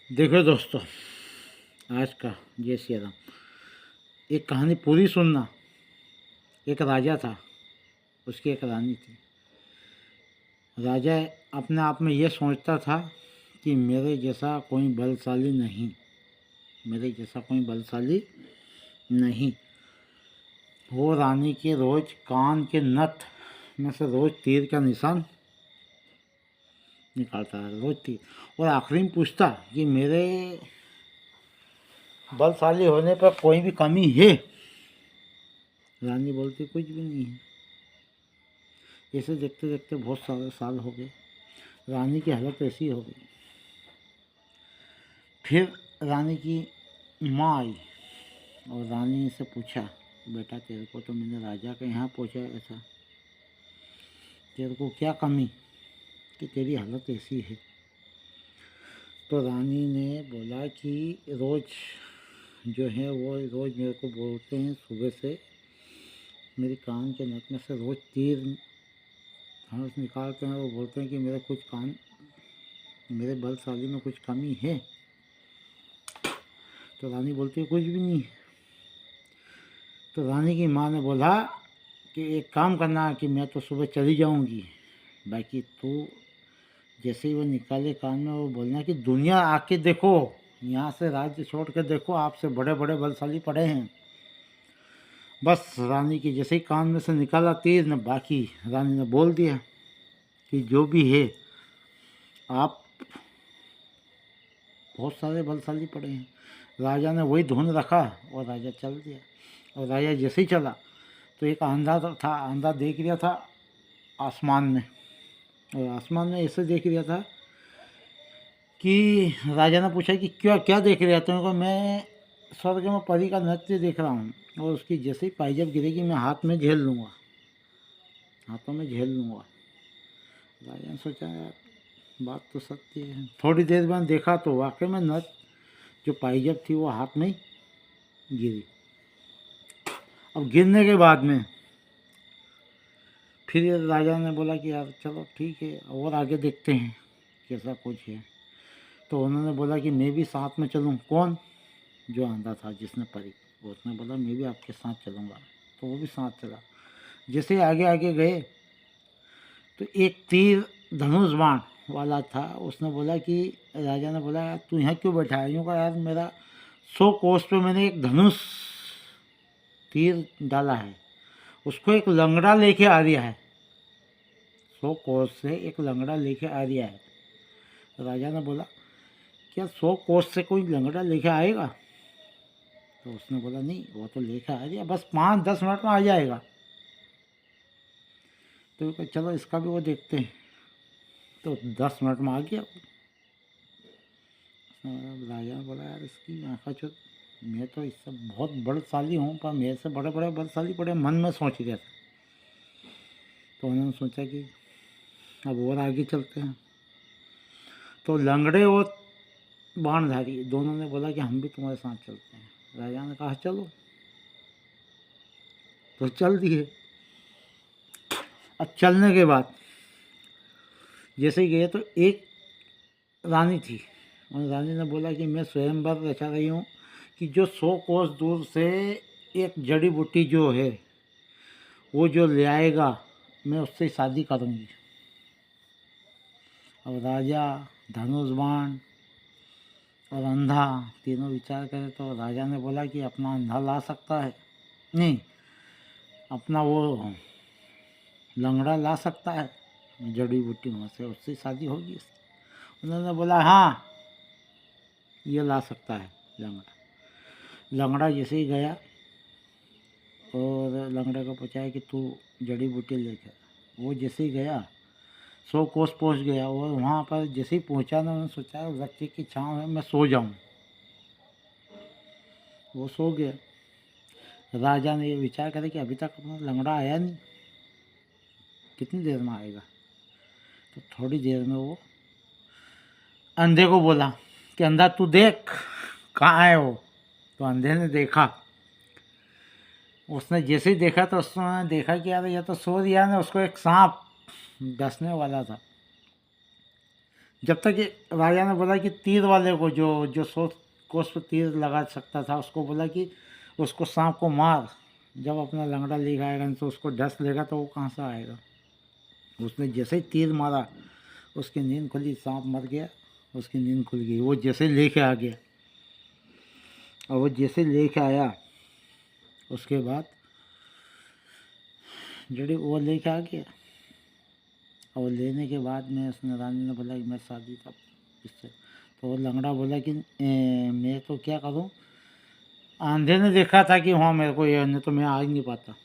देखो दोस्तों, आज का जय श्री राम। एक कहानी पूरी सुनना। एक राजा था, उसकी एक रानी थी। राजा अपने आप में यह सोचता था कि मेरे जैसा कोई बलशाली नहीं, मेरे जैसा कोई बलशाली नहीं। वो रानी के रोज कान के नथ में से रोज तीर का निशान निकालता है, रोज तीर। और आखिरी में पूछता कि मेरे बलशाली होने पर कोई भी कमी है? रानी बोलती कुछ भी नहीं है। ऐसे देखते देखते बहुत सारे साल हो गए। रानी की हालत ऐसी हो गई। फिर रानी की माँ आई और रानी से पूछा, बेटा तेरे को तो मैंने राजा के यहाँ पहुँचाया था, तेरे को क्या कमी कि तेरी हालत ऐसी है? तो रानी ने बोला कि रोज़ जो है वो रोज़ मेरे को बोलते हैं, सुबह से मेरी कान के नक में से रोज़ तीर धनुष निकालते हैं। वो बोलते हैं कि मेरे बलशाली में कुछ कमी है? तो रानी बोलती है कुछ भी नहीं। तो रानी की माँ ने बोला कि एक काम करना कि मैं तो सुबह चली जाऊंगी, बाकी तू जैसे ही वो निकाले कान में वो बोलना कि दुनिया आके देखो, यहाँ से राज्य छोड़ के देखो, आपसे बड़े बड़े बलशाली पड़े हैं। बस रानी की जैसे ही कान में से निकाला तीर न, बाकी रानी ने बोल दिया कि जो भी है, आप बहुत सारे बलशाली पड़े हैं। राजा ने वही धुन रखा और राजा चल दिया। और राजा जैसे ही चला तो एक अंधा था, अंधा देख रहा था आसमान में, और आसमान में ऐसे देख रहा था कि राजा ने पूछा कि क्या क्या देख रहा था? उनको मैं स्वर्ग में परी का नृत्य देख रहा हूँ, और उसकी जैसे ही पायजब गिरेगी मैं हाथ में झेल लूँगा, हाथों में झेल लूँगा। राजा ने सोचा यार बात तो सत्य है। थोड़ी देर बाद देखा तो वाकई में नृत्य जो पायजब थी वो हाथ में गिरी। अब गिरने के बाद में फिर राजा ने बोला कि यार चलो ठीक है और आगे देखते हैं कैसा कुछ है। तो उन्होंने बोला कि मैं भी साथ में चलूं। कौन? जो आंधा था जिसने परी, वो उसने बोला मैं भी आपके साथ चलूँगा। तो वो भी साथ चला। जैसे आगे आगे गए तो एक तीर धनुष बाण वाला था, उसने बोला कि राजा ने बोला यार तू यहाँ क्यों बैठा है? यूँ कहा यार मेरा 100 कोस पे मैंने एक धनुष तीर डाला है, उसको एक लंगड़ा लेके आ रहा है, 100 कोस से एक लंगड़ा लेके आ रहा है। राजा ने बोला क्या 100 कोस से कोई लंगड़ा लेके आएगा? तो उसने बोला नहीं, वो तो लेके आ रहा, बस 5-10 मिनट में आ जाएगा। तो चलो इसका भी वो देखते हैं। तो 10 मिनट में आ गया। राजा ने बोला यार इसकी आँखा चो, मैं तो इससे बहुत बलशाली हूँ पर मेरे से बड़े बड़े बलशाली पड़े, मन में सोच रहा था। तो उन्होंने सोचा कि अब और आगे चलते हैं। तो लंगड़े और बाणधारी दोनों ने बोला कि हम भी तुम्हारे साथ चलते हैं। राजा ने कहा चलो, तो चल दिए। अब चलने के बाद जैसे ही गए तो एक रानी थी, और रानी ने बोला कि मैं स्वयंवर रचा रही हूँ कि जो 100 कोस दूर से एक जड़ी बूटी जो है वो जो ले आएगा मैं उससे शादी करूँगी। अब राजा, धनुष बाण और अंधा तीनों विचार करे तो राजा ने बोला कि अपना अंधा ला सकता है, नहीं अपना वो लंगड़ा ला सकता है जड़ी बूटियों से, उससे शादी होगी इसकी। उन्होंने बोला हाँ ये ला सकता है लंगड़ा। लंगड़ा जैसे ही गया और लंगड़े को पूछा कि तू जड़ी बूटी लेकर, वो जैसे ही गया 100 कोस पहुँच गया। और वहाँ पर जैसे ही पहुँचा ना उन्होंने सोचा वृक्ष की छाँव है मैं सो जाऊँ। वो सो गया। राजा ने ये विचार करा कि अभी तक अपना लंगड़ा आया नहीं, कितनी देर में आएगा। तो थोड़ी देर में वो अंधे को बोला कि अंधा तू देख कहाँ है वो। तो अंधे ने देखा, उसने जैसे ही देखा तो उसने देखा कि यार ये तो सो रिया ने, उसको एक सांप डसने वाला था। जब तक ये राजा ने बोला कि तीर वाले को, जो जो 100 कोस पे तीर लगा सकता था, उसको बोला कि उसको सांप को मार, जब अपना लंगड़ा लेकर आएगा नहीं तो उसको डस लेगा तो वो कहाँ से आएगा। उसने जैसे ही तीर मारा उसकी नींद खुली, सांप मर गया, उसकी नींद खुल गई। वो जैसे लेके आ गया, और वो जैसे लेके आया उसके बाद जड़ी वो लेके आ गया, और लेने के बाद में उसने, रानी ने बोला कि मैं शादी था इससे। तो वो लंगड़ा बोला कि मैं तो क्या करूं, आंधे ने देखा था कि हाँ मेरे को ये, नहीं तो मैं आ ही नहीं पाता।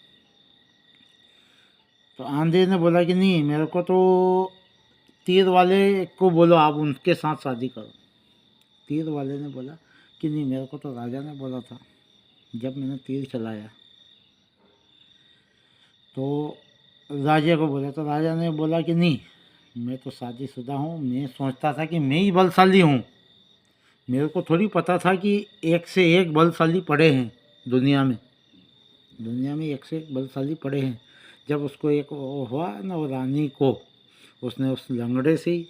तो आंधे ने बोला कि नहीं, मेरे को तो तीर वाले को बोलो, आप उनके साथ शादी करो। तीर वाले ने बोला कि नहीं, मेरे को तो राजा ने बोला था जब मैंने तीर चलाया। तो राजा को बोला, तो राजा ने बोला कि नहीं, मैं तो शादीशुदा हूँ, मैं सोचता था कि मैं ही बलशाली हूँ, मेरे को थोड़ी पता था कि एक से एक बलशाली पड़े हैं दुनिया में, दुनिया में एक से एक बलशाली पड़े हैं। जब उसको एक वो हुआ ना, वो रानी को, उसने उस लंगड़े से ही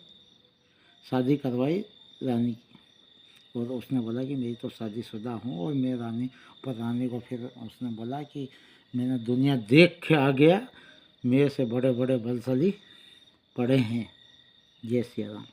शादी करवाई रानी की। और उसने बोला कि मेरी तो शादीशुदा हूँ और मैं रानी, पर रानी को फिर उसने बोला कि मैंने दुनिया देख के आ गया, मेरे से बड़े बड़े बलशाली पड़े हैं। जय श्री राम।